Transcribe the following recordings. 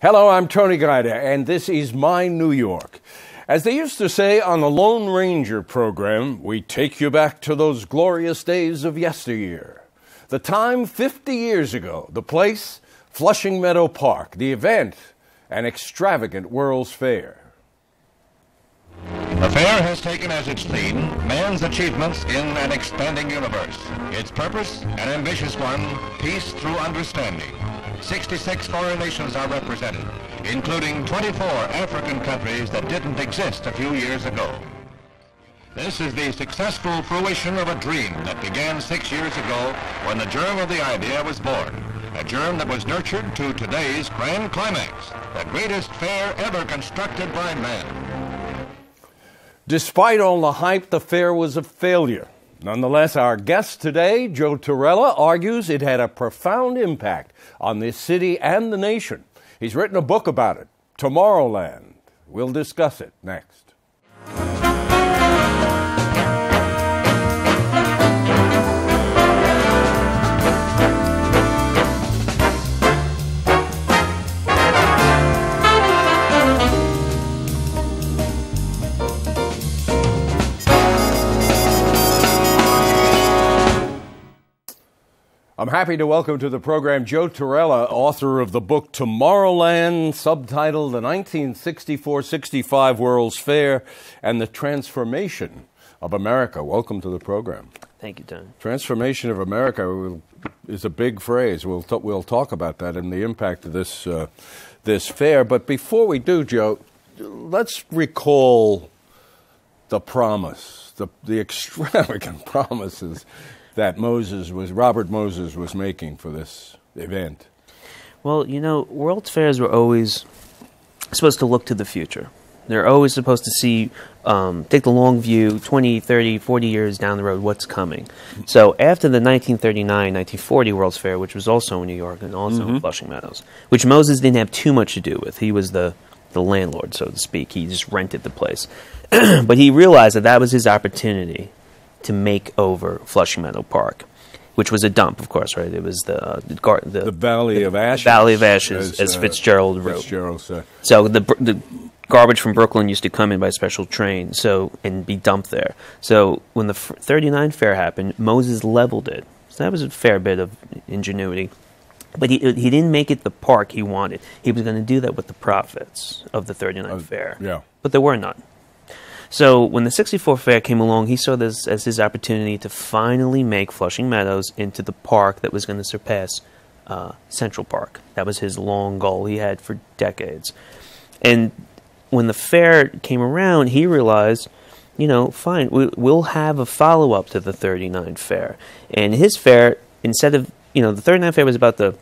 Hello, I'm Tony Guida, and this is My New York. As they used to say on the Lone Ranger program, we take you back to those glorious days of yesteryear. The time, 50 years ago. The place, Flushing Meadow Park. The event, an extravagant World's Fair. The fair has taken as its theme man's achievements in an expanding universe. Its purpose, an ambitious one, peace through understanding. 66 foreign nations are represented, including 24 African countries that didn't exist a few years ago. This is the successful fruition of a dream that began 6 years ago when the germ of the idea was born. A germ that was nurtured to today's grand climax, the greatest fair ever constructed by man. Despite all the hype, the fair was a failure. Nonetheless, our guest today, Joe Torella, argues it had a profound impact on this city and the nation. He's written a book about it, Tomorrowland. We'll discuss it next. I'm happy to welcome to the program Joe Torella, author of the book Tomorrowland, subtitled The 1964-65 World's Fair and the Transformation of America. Welcome to the program. Thank you, Tony. Transformation of America is a big phrase. We'll talk about that and the impact of this fair. But before we do, Joe, let's recall the promise, the extravagant promises that Robert Moses was making for this event. Well, you know, World's Fairs were always supposed to look to the future. They're always supposed to see, take the long view, 20, 30, 40 years down the road, what's coming. So after the 1939-1940 World's Fair, which was also in New York and also in Flushing Meadows, which Moses didn't have too much to do with. He was the landlord, so to speak. He just rented the place. But he realized that was his opportunity to make over Flushing Meadow Park, which was a dump, of course, right? It was the Valley of Ashes. Valley of Ashes, as Fitzgerald wrote. Fitzgerald said. So the garbage from Brooklyn used to come in by special train, and be dumped there. So when the 39 fair happened, Moses leveled it. So that was a fair bit of ingenuity. But he didn't make it the park he wanted. He was going to do that with the profits of the 39 fair. Yeah. But there were none. So when the 64 fair came along, he saw this as his opportunity to finally make Flushing Meadows into the park that was going to surpass Central Park. That was his long goal he had for decades. And when the fair came around, he realized, you know, fine, we'll have a follow-up to the 39 fair. And his fair, instead of, you know, the 39 fair was about the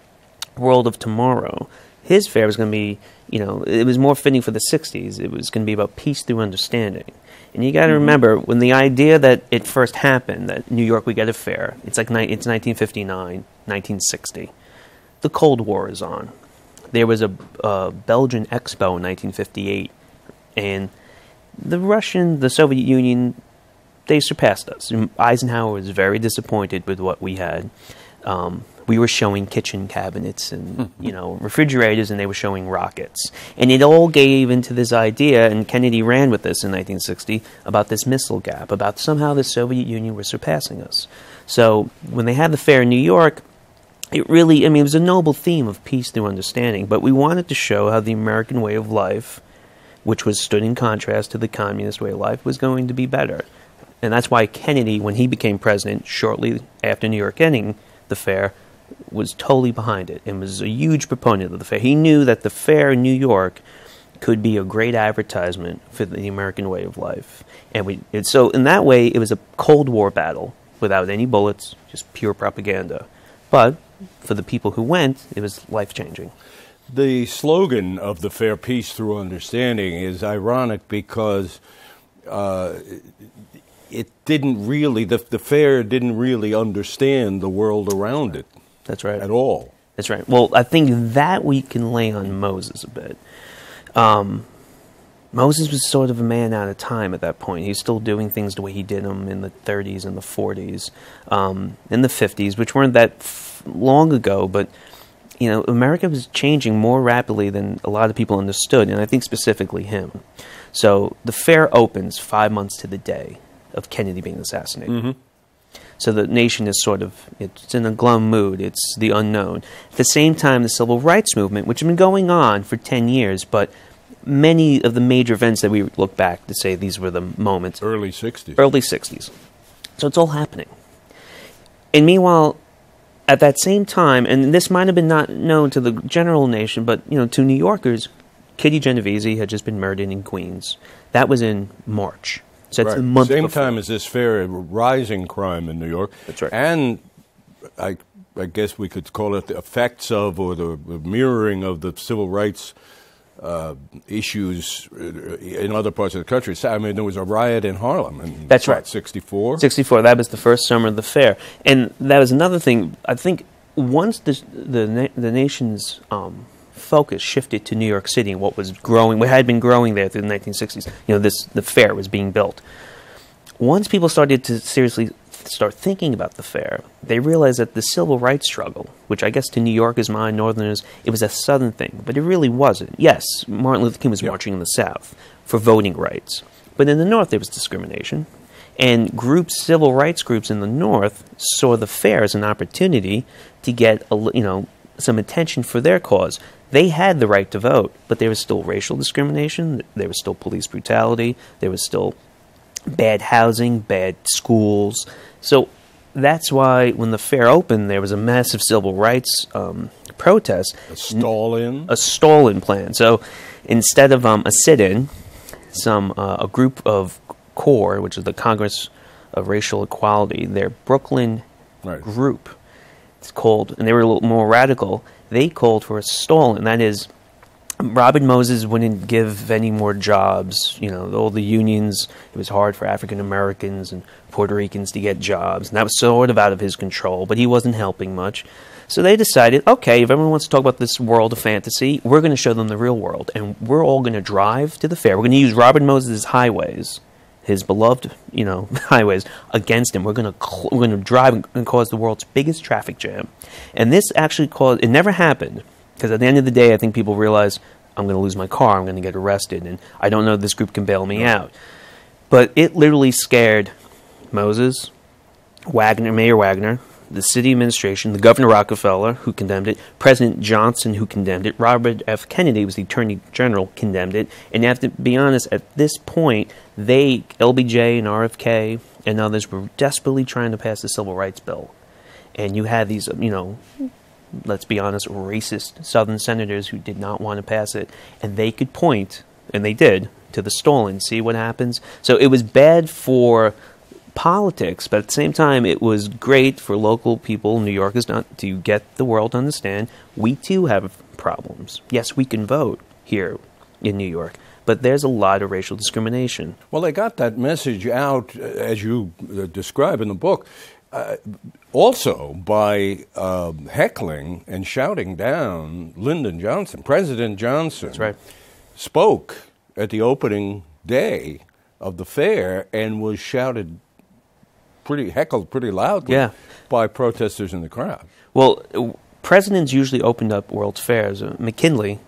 world of tomorrow. His fair was going to be, you know, it was more fitting for the 60s. It was going to be about peace through understanding. And you got to remember, when the idea that it first happened, that New York would get a fair, it's 1959, 1960. The Cold War is on. There was a Belgian Expo in 1958, and the Soviet Union, they surpassed us. Eisenhower was very disappointed with what we had. We were showing kitchen cabinets and, you know, refrigerators, and they were showing rockets. And it all gave into this idea, and Kennedy ran with this in 1960, about this missile gap, about somehow the Soviet Union was surpassing us. So when they had the fair in New York, it really, I mean, it was a noble theme of peace through understanding, but we wanted to show how the American way of life, which was stood in contrast to the communist way of life, was going to be better. And that's why Kennedy, when he became president, shortly after New York ending the fair, was totally behind it and was a huge proponent of the fair. He knew that the fair in New York could be a great advertisement for the American way of life. And so in that way, it was a Cold War battle without any bullets, just pure propaganda. But for the people who went, it was life-changing. The slogan of the fair, peace through understanding, is ironic because it didn't really, the fair didn't really understand the world around it. That's right. At all. That's right. Well, I think that we can lay on Moses a bit. Moses was sort of a man out of time at that point. He's still doing things the way he did them in the 30s and the 40s, in the 50s, which weren't that long ago, but America was changing more rapidly than a lot of people understood, and I think specifically him. So the fair opens 5 months to the day of Kennedy being assassinated. Mm-hmm. So the nation is it's in a glum mood. It's the unknown. At the same time, the civil rights movement, which had been going on for 10 years, but many of the major events that we look back to say these were the moments. Early 60s. Early 60s. So it's all happening. And meanwhile, at that same time, and this might have been not known to the general nation, but to New Yorkers, Kitty Genovese had just been murdered in Queens. That was in March. So that's right. a month Same before. time as this fair, a rising crime in New York. That's right. And I guess we could call it the effects of, or the mirroring of, the civil rights issues in other parts of the country. I mean, there was a riot in Harlem in That's right. 64? 64. That was the first summer of the fair. And that was another thing. I think once the nation's focus shifted to New York City and what was growing, what had been growing there through the 1960s, the fair was being built. Once people started to seriously start thinking about the fair, they realized that the civil rights struggle, which I guess to New Yorkers' mind, Northerners, it was a Southern thing, but it really wasn't. Yes, Martin Luther King was marching in the South for voting rights, but in the North there was discrimination, and civil rights groups in the North saw the fair as an opportunity to get some attention for their cause. They had the right to vote, but there was still racial discrimination, there was still police brutality, there was still bad housing, bad schools. So that's why when the fair opened, there was a massive civil rights protest. A stall-in? A stall-in plan. So instead of a sit-in, a group of CORE, which is the Congress of Racial Equality, their Brooklyn group, it's called, and they were a little more radical, they called for a stall-in. That is, Robert Moses wouldn't give any more jobs. All the unions, it was hard for African Americans and Puerto Ricans to get jobs, and that was sort of out of his control, but he wasn't helping much. So they decided, okay, if everyone wants to talk about this world of fantasy, we're going to show them the real world, and we're all going to drive to the fair. We're going to use Robert Moses' highways, his beloved, highways, against him. We're going to drive and cause the world's biggest traffic jam. And this actually it never happened, because at the end of the day, I think people realize, I'm going to lose my car, I'm going to get arrested, and I don't know if this group can bail me out. But it literally scared Moses, Mayor Wagner, the city administration, the Governor Rockefeller, who condemned it, President Johnson, who condemned it, Robert F. Kennedy was the Attorney General, condemned it. And you have to be honest, at this point, LBJ and RFK and others were desperately trying to pass the Civil Rights Bill. And you had these, let's be honest, racist Southern senators who did not want to pass it. And they could point, and they did, to the stall-in, see what happens. So it was bad for politics, but at the same time, it was great for local people, New Yorkers, to get the world to understand we too have problems. Yes, we can vote here in New York, but there's a lot of racial discrimination. Well, they got that message out, as you describe in the book, also by heckling and shouting down Lyndon Johnson. President Johnson spoke at the opening day of the fair and was heckled pretty loudly by protesters in the crowd. Well, presidents usually opened up World's Fairs. McKinley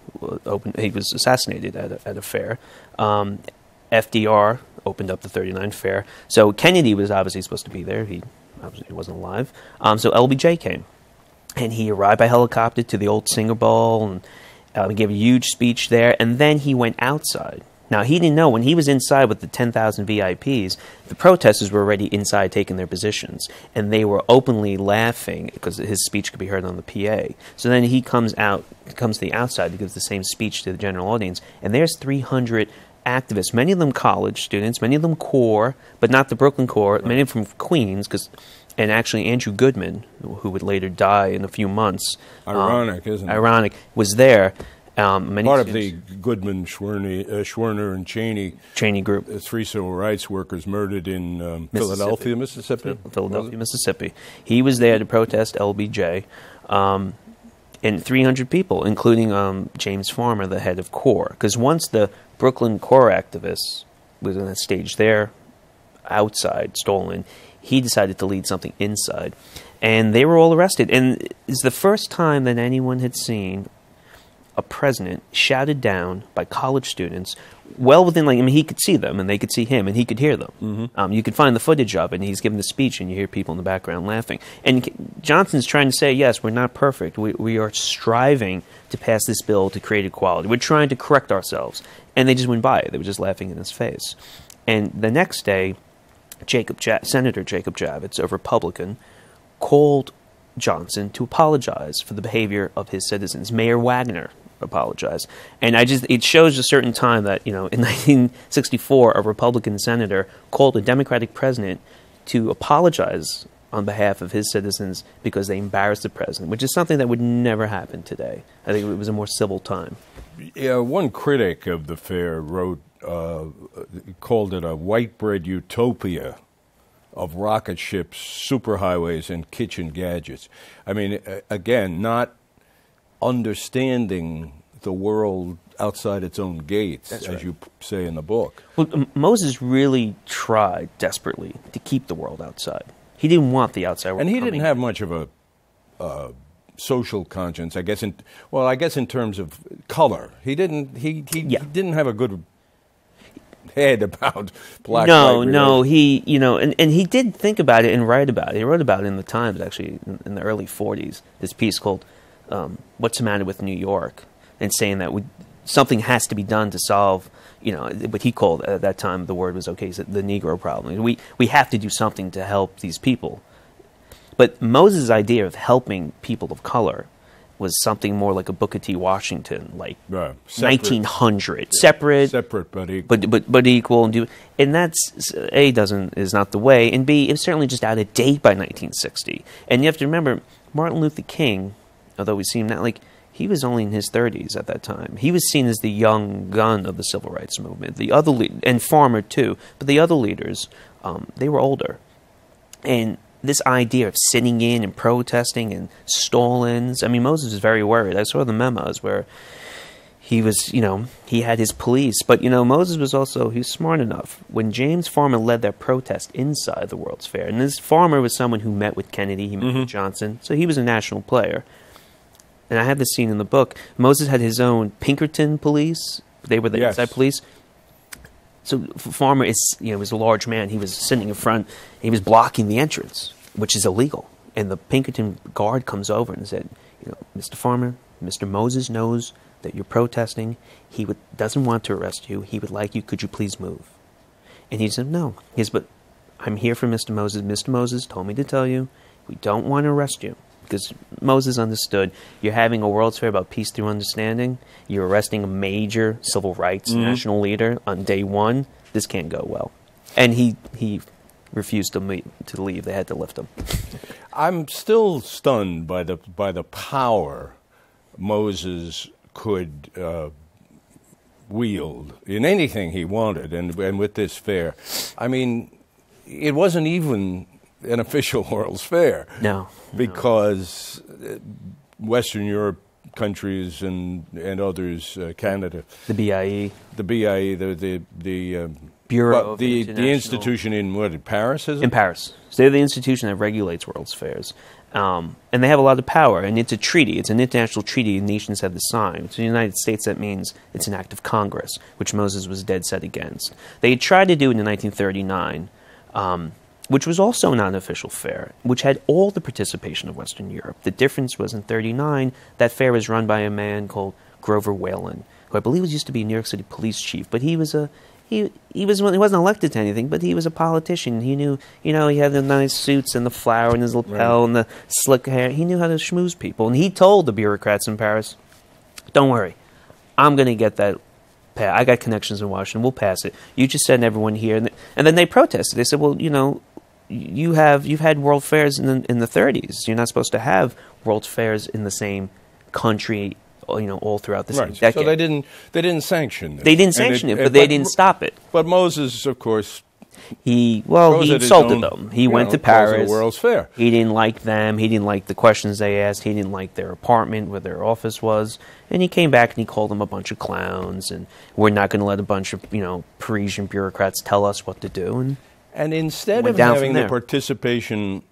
he was assassinated at a fair. FDR opened up the 39th fair. So Kennedy was obviously supposed to be there. He obviously wasn't alive. So LBJ came, and he arrived by helicopter to the old Singer Bowl, and he gave a huge speech there, and then he went outside. Now, he didn't know, when he was inside with the 10,000 VIPs, the protesters were already inside taking their positions, and they were openly laughing because his speech could be heard on the PA. So then he comes to the outside to give the same speech to the general audience, and there's 300 activists, many of them college students, many of them CORE, but not the Brooklyn CORE, many of them from Queens, and actually Andrew Goodman, who would later die in a few months. Ironic, isn't it? Ironic, was there. Part of the Goodman, Schwerner, and Cheney group. Three civil rights workers murdered in Philadelphia, Mississippi. Philadelphia, Mississippi. He was there to protest LBJ, and 300 people, including James Farmer, the head of CORE. Because once the Brooklyn CORE activists was on a stage there, outside, stolen, he decided to lead something inside. And they were all arrested. And it's the first time that anyone had seen a president shouted down by college students, well within, like, I mean, he could see them, and they could see him, and he could hear them. Mm-hmm. You could find the footage of it, and he's giving the speech, and you hear people in the background laughing. And Johnson's trying to say, yes, we're not perfect. We are striving to pass this bill to create equality. We're trying to correct ourselves. And they just went by it. They were just laughing in his face. And the next day, Senator Jacob Javits, a Republican, called Johnson to apologize for the behavior of his citizens. Mayor Wagner apologized. And it shows a certain time that, in 1964, a Republican senator called a Democratic president to apologize on behalf of his citizens because they embarrassed the president, which is something that would never happen today. I think it was a more civil time. Yeah, one critic of the fair called it a white bread utopia of rocket ships, superhighways, and kitchen gadgets. I mean, again, not understanding the world outside its own gates, as you say in the book. Well, Moses really tried desperately to keep the world outside. He didn't want the outside world. And he didn't have much of a social conscience, I guess. I guess in terms of color, he didn't. He didn't have a good head about black. No. He and he did think about it and write about it. He wrote about it in the Times, actually, in the early '40s. This piece called "What's the Matter with New York," and saying that something has to be done to solve. What he called at that time, the word was okay, the Negro problem. We have to do something to help these people. But Moses' idea of helping people of color was something more like a Booker T. Washington, like 1900, separate but equal. But equal, and that's is not the way, and B, it was certainly just out of date by 1960. And you have to remember, Martin Luther King, although we see him now, he was only in his 30s at that time. He was seen as the young gun of the civil rights movement. The other and Farmer too, but the other leaders, they were older, and this idea of sitting in and protesting and stall-ins. I mean, Moses was very worried. I saw the memos where he was, he had his police. But, Moses was also, he was smart enough. When James Farmer led that protest inside the World's Fair, and this Farmer was someone who met with Kennedy, he met with Johnson, so he was a national player. And I have this scene in the book. Moses had his own Pinkerton police. They were the inside police. So Farmer was a large man. He was sitting in front. He was blocking the entrance, which is illegal. And the Pinkerton guard comes over and said, Mr. Farmer, Mr. Moses knows that you're protesting. He doesn't want to arrest you. He would like you. Could you please move? And he said, no. He said, but I'm here for Mr. Moses. Mr. Moses told me to tell you we don't want to arrest you. Because Moses understood, you're having a World's Fair about peace through understanding. You're arresting a major civil rights national leader on day one. This can't go well. And he refused to leave. They had to lift him. I'm still stunned by the power Moses could wield in anything he wanted, and with this fair. I mean, it wasn't even an official World's Fair. No. Because Western Europe countries and others, Canada. The BIE. The BIE, the Bureau of the institution in Paris, is it? In Paris. So they're the institution that regulates World's Fairs. And they have a lot of power, and it's a treaty. It's an international treaty nations have to sign. To the United States, that means it's an act of Congress, which Moses was dead set against. They tried to do it in 1939, which was also not an official fair, which had all the participation of Western Europe. The difference was in 1939, that fair was run by a man called Grover Whalen, who I believe used to be a New York City police chief, but he wasn't elected to anything, but he was a politician. He knew, he had the nice suits and the flower in his lapel and the slick hair. He knew how to schmooze people, and he told the bureaucrats in Paris, "Don't worry, I'm going to get that. I got connections in Washington. We'll pass it. You just send everyone here." And then they protested. They said, "Well, you've had World Fairs in the 30s. You're not supposed to have World Fairs in the same country, all throughout the same decade." So they didn't sanction it. They didn't sanction it, but they didn't stop it. But Moses, of course, he insulted them. He went to Paris. World's Fair. He didn't like them. He didn't like the questions they asked. He didn't like their apartment where their office was. And he came back and he called them a bunch of clowns. And we're not going to let a bunch of Parisian bureaucrats tell us what to do. And instead of having the participation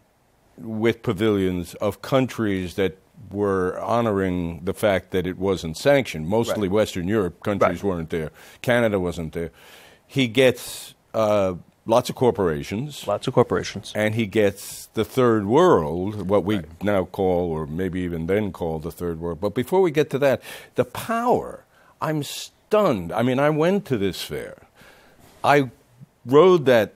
with pavilions of countries that were honoring the fact that it wasn't sanctioned. Mostly Western Europe countries weren't there. Canada wasn't there. He gets lots of corporations. Lots of corporations. And he gets the third world, what we now call, or maybe even then called the third world. But before we get to that, the power, I'm stunned. I mean, I went to this fair. I rode that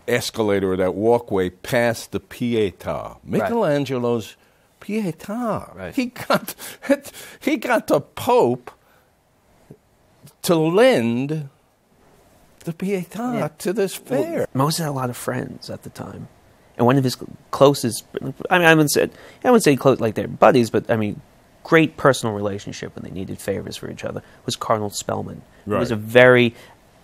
escalator or that walkway past the Pietà. Michelangelo's Pietà. Right. He got the Pope to lend the Pietà to this fair. Well, Moses had a lot of friends at the time, and one of his closest, I mean, I wouldn't say close like they're buddies, but I mean, great personal relationship when they needed favors for each other was Cardinal Spellman. It was a very,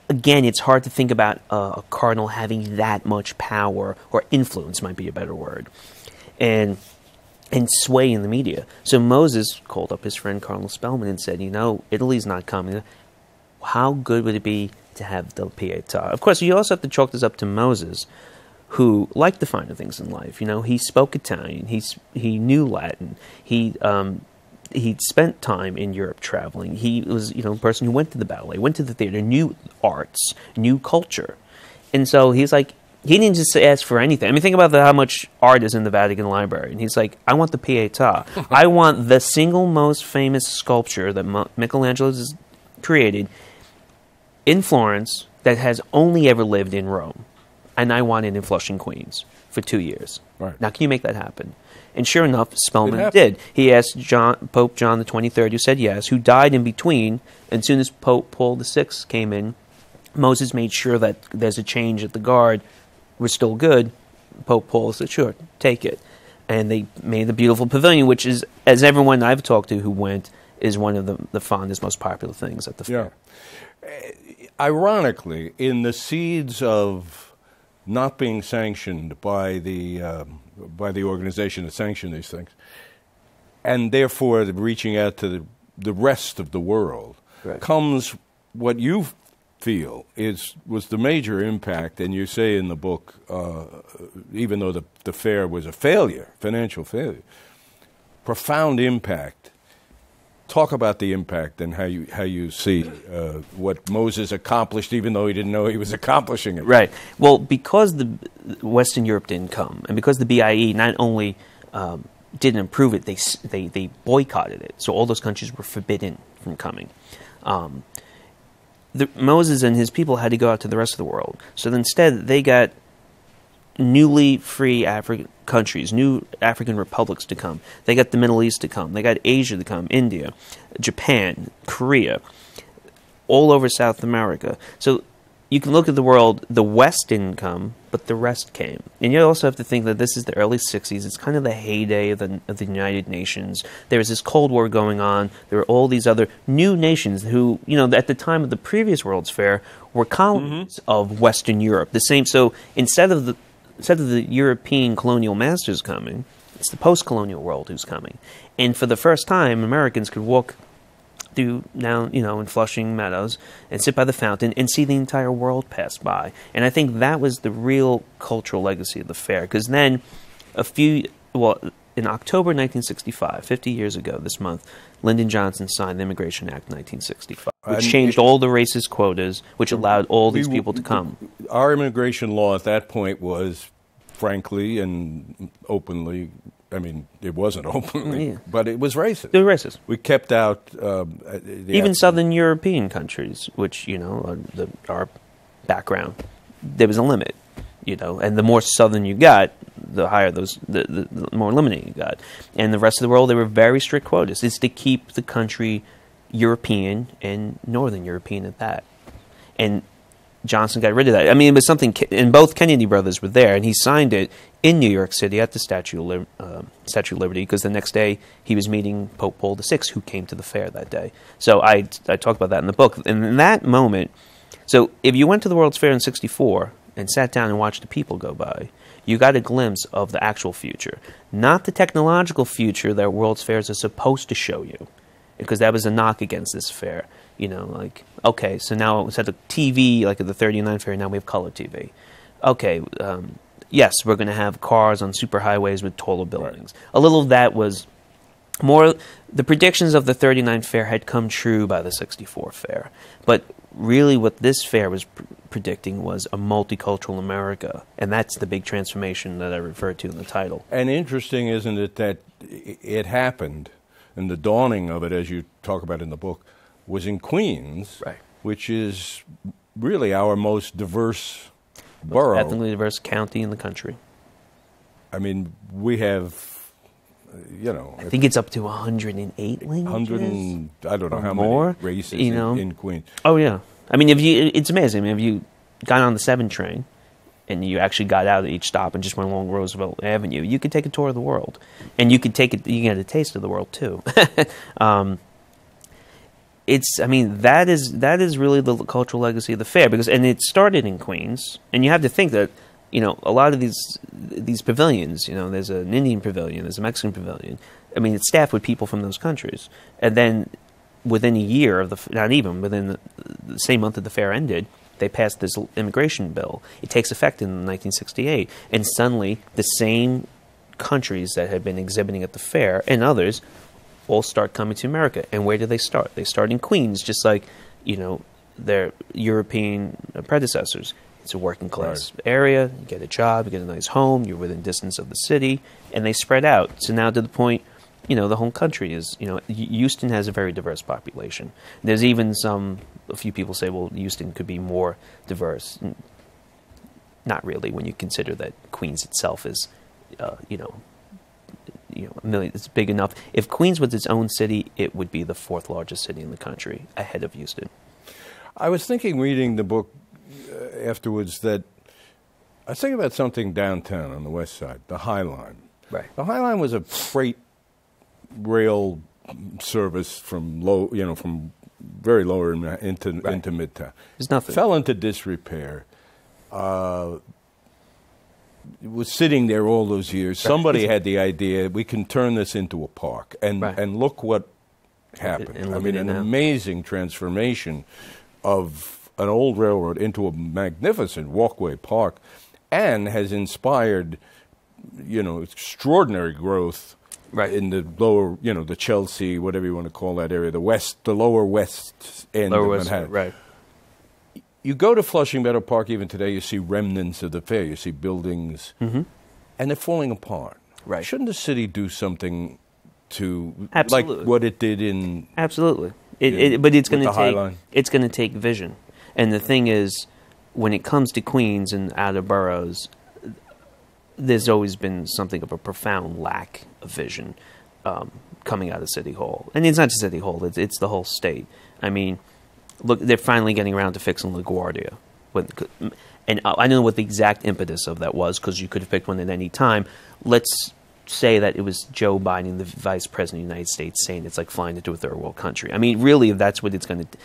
again, it's hard to think about a cardinal having that much power, or influence might be a better word, and sway in the media. So Moses called up his friend Cardinal Spellman and said, Italy's not coming. How good would it be to have the Pietà? Of course, you also have to chalk this up to Moses, who liked the finer things in life. He spoke Italian. He knew Latin. He spent time in Europe traveling. He was, a person who went to the ballet, went to the theater, knew arts, knew culture. And so he's like, he didn't just ask for anything. I mean, think about how much art is in the Vatican Library. And he's like, I want the Pietà. I want the single most famous sculpture that Michelangelo has created in Florence that has only ever lived in Rome. And I want it in Flushing, Queens for 2 years. Right. Now, can you make that happen? And sure enough, Spellman did. He asked Pope John the 23rd, who said yes, who died in between. And as soon as Pope Paul VI came in, Moses made sure that there's a change at the guard. We're still good. Pope Paul said, sure, take it. And they made the beautiful pavilion, which is, as everyone I've talked to who went, is one of the fondest, most popular things at the fair. Ironically, in the seeds of not being sanctioned by the organization that sanctioned these things, and therefore reaching out to the rest of the world, comes what you feel was the major impact. And you say in the book, even though the fair was a failure, financial failure, profound impact. Talk about the impact and how you see what Moses accomplished, even though he didn't know he was accomplishing it. Right. Well, because the Western Europe didn't come, and because the BIE not only didn't approve it, they boycotted it. So all those countries were forbidden from coming. Moses and his people had to go out to the rest of the world. So instead, they got newly free African countries, new African republics to come. They got the Middle East to come. They got Asia to come, India, Japan, Korea, all over South America. So you can look at the world, the West didn't come, but the rest came. And you also have to think that this is the early 60s. It's kind of the heyday of the United Nations. There was this Cold War going on. There were all these other new nations who, at the time of the previous World's Fair, were colonies of Western Europe. The same. So instead of the European colonial masters coming, it's the post-colonial world who's coming. And for the first time, Americans could walk through down, in Flushing Meadows and sit by the fountain and see the entire world pass by. And I think that was the real cultural legacy of the fair. Because then in October 1965, 50 years ago this month, Lyndon Johnson signed the Immigration Act 1965, which changed all the racist quotas, which allowed all these people to come. Our immigration law at that point was, frankly and openly, I mean, it wasn't openly, but it was racist. It was racist. We kept out even Southern European countries, which our background, there was a limit, and the more southern you got, the higher the more limiting you got. And the rest of the world, there were very strict quotas. It's to keep the country European and Northern European at that. And Johnson got rid of that. I mean, it was something, and both Kennedy brothers were there, and he signed it in New York City at the Statue of Liberty, because the next day he was meeting Pope Paul VI, who came to the fair that day. So I talk about that in the book. And in that moment, so if you went to the World's Fair in '64 and sat down and watched the people go by, you got a glimpse of the actual future, not the technological future that World's Fairs are supposed to show you, because that was a knock against this fair. Okay, so now instead of TV, like at the 39 fair, now we have color TV. Okay, yes, we're going to have cars on superhighways with taller buildings. A little of that was more, the predictions of the 39 fair had come true by the 64 fair. But really what this fair was predicting was a multicultural America. And that's the big transformation that I referred to in the title. And interesting, isn't it, that it happened, and the dawning of it, as you talk about in the book, was in Queens, Right. which is really our most diverse borough. Ethnically diverse county in the country. I mean, we have, you know, I think it's up to 108 languages. 100 and, I don't know or how more, many races you know. in Queens. Oh, yeah. I mean, it's amazing. I mean, if you got on the 7 train and you actually got out at each stop and just went along Roosevelt Avenue, you could take a tour of the world. And you could you can get a taste of the world, too. That is really the cultural legacy of the fair, and it started in Queens, and you have to think that, you know, a lot of these pavilions, you know, there's an Indian pavilion, there's a Mexican pavilion. I mean, it's staffed with people from those countries, and then within a year of within the same month that the fair ended, they passed this immigration bill. It takes effect in 1968, and suddenly the same countries that had been exhibiting at the fair and others all start coming to America. And where do they start? They start in Queens, just like, you know, their European predecessors. It's a working class area. You get a job, you get a nice home, you're within distance of the city, and they spread out. So now to the point, you know, the whole country is, you know, Houston has a very diverse population. There's even a few people say, well, Houston could be more diverse. Not really, when you consider that Queens itself is, you know, a million. It's big enough. If Queens was its own city, it would be the 4th largest city in the country, ahead of Houston. I was thinking, reading the book afterwards, that I was thinking about something downtown on the west side, the High Line. Right. The High Line was a freight rail service from very lower into Midtown. There's nothing. Fell into disrepair. It was sitting there all those years. Somebody had the idea, we can turn this into a park, and look what happened. I mean, an amazing transformation of an old railroad into a magnificent walkway park, and has inspired, you know, extraordinary growth in the lower, you know, the Chelsea, whatever you want to call that area, the lower west end of Manhattan. Right. You go to Flushing Meadow Park even today, you see remnants of the fair. You see buildings, and they're falling apart. Right. Shouldn't the city do something to, Absolutely. like what it did in... Absolutely. But it's going to take vision. And the thing is, when it comes to Queens and outer boroughs, there's always been something of a profound lack of vision coming out of City Hall. And it's not just City Hall, it's the whole state. I mean, look, they're finally getting around to fixing LaGuardia. And I don't know what the exact impetus of that was, because you could have picked one at any time. Let's say that it was Joe Biden, the vice president of the United States, saying it's like flying into a third world country. I mean, really, if that's what it's going to...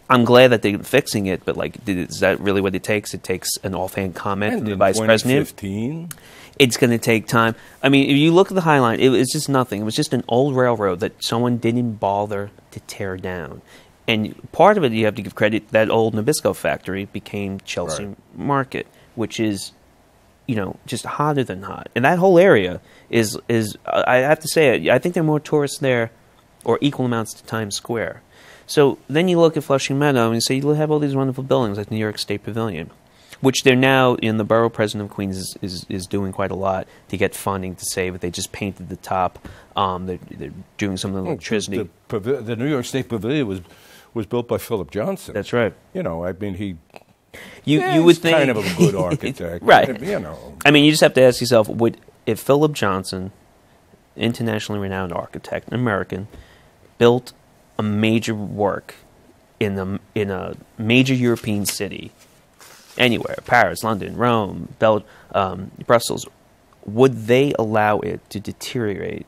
I'm glad that they're fixing it, but like, is that really what it takes? It takes an offhand comment from the vice president. 2015? It's going to take time. I mean, if you look at the High Line, it was just nothing. It was just an old railroad that someone didn't bother to tear down. And part of it, you have to give credit, that old Nabisco factory became Chelsea Market, which is, you know, just hotter than hot. And that whole area is I have to say, I think there are more tourists there, or equal amounts to Times Square. So then you look at Flushing Meadow and you say, you have all these wonderful buildings like New York State Pavilion, which they're now, in the borough president of Queens is doing quite a lot to get funding to save it. They just painted the top. They're doing some of the electricity. The New York State Pavilion was built by Philip Johnson. That's right. You know, I mean, you would think, kind of a good architect. Right. You know. I mean, you just have to ask yourself, if Philip Johnson, internationally renowned architect, an American, built a major work in a major European city, anywhere, Paris, London, Rome, Brussels, would they allow it to deteriorate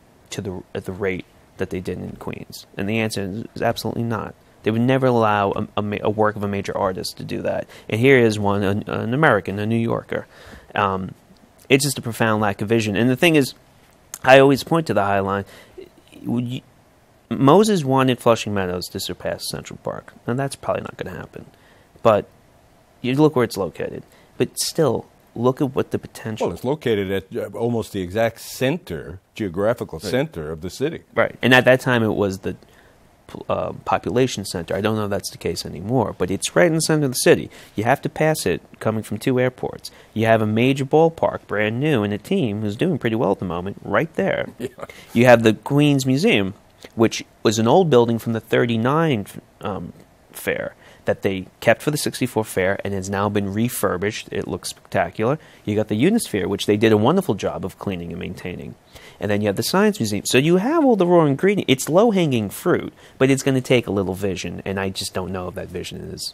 at the rate that they did in Queens? And the answer is absolutely not. They would never allow a work of a major artist to do that. And here is one, an American, a New Yorker. It's just a profound lack of vision. And the thing is, I always point to the High Line. Moses wanted Flushing Meadows to surpass Central Park, and that's probably not going to happen. But you look where it's located. But still, look at what the potential. Well, it's located at almost the exact center, geographical center of the city. Right. And at that time, it was the population center. I don't know if that's the case anymore, but it's right in the center of the city. You have to pass it coming from 2 airports. You have a major ballpark, brand new, and a team who's doing pretty well at the moment, right there. Yeah. You have the Queens Museum, which was an old building from the 39 fair that they kept for the 64 fair and has now been refurbished. It looks spectacular. You got the Unisphere, which they did a wonderful job of cleaning and maintaining. And then you have the Science Museum. So you have all the raw ingredients. It's low-hanging fruit, but it's going to take a little vision, and I just don't know if that vision is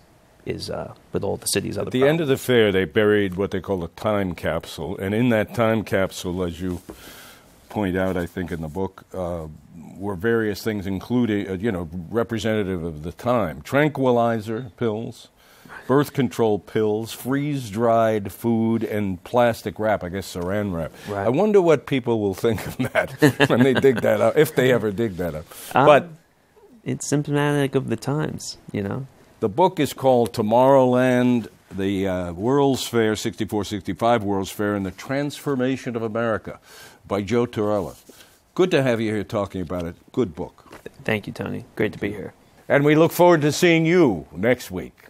with all the city's other At the end of the fair, they buried what they call a time capsule, and in that time capsule, as you point out, I think, in the book, were various things, including, representative of the time. Tranquilizer pills, birth control pills, freeze-dried food, and plastic wrap, I guess saran wrap. Right. I wonder what people will think of that when they dig that up, if they ever dig that up. But it's symptomatic of the times, the book is called Tomorrowland, the World's Fair, 64-65 World's Fair, and the Transformation of America by Joe Torella. Good to have you here talking about it. Good book. Thank you, Tony. Great to be here. And we look forward to seeing you next week.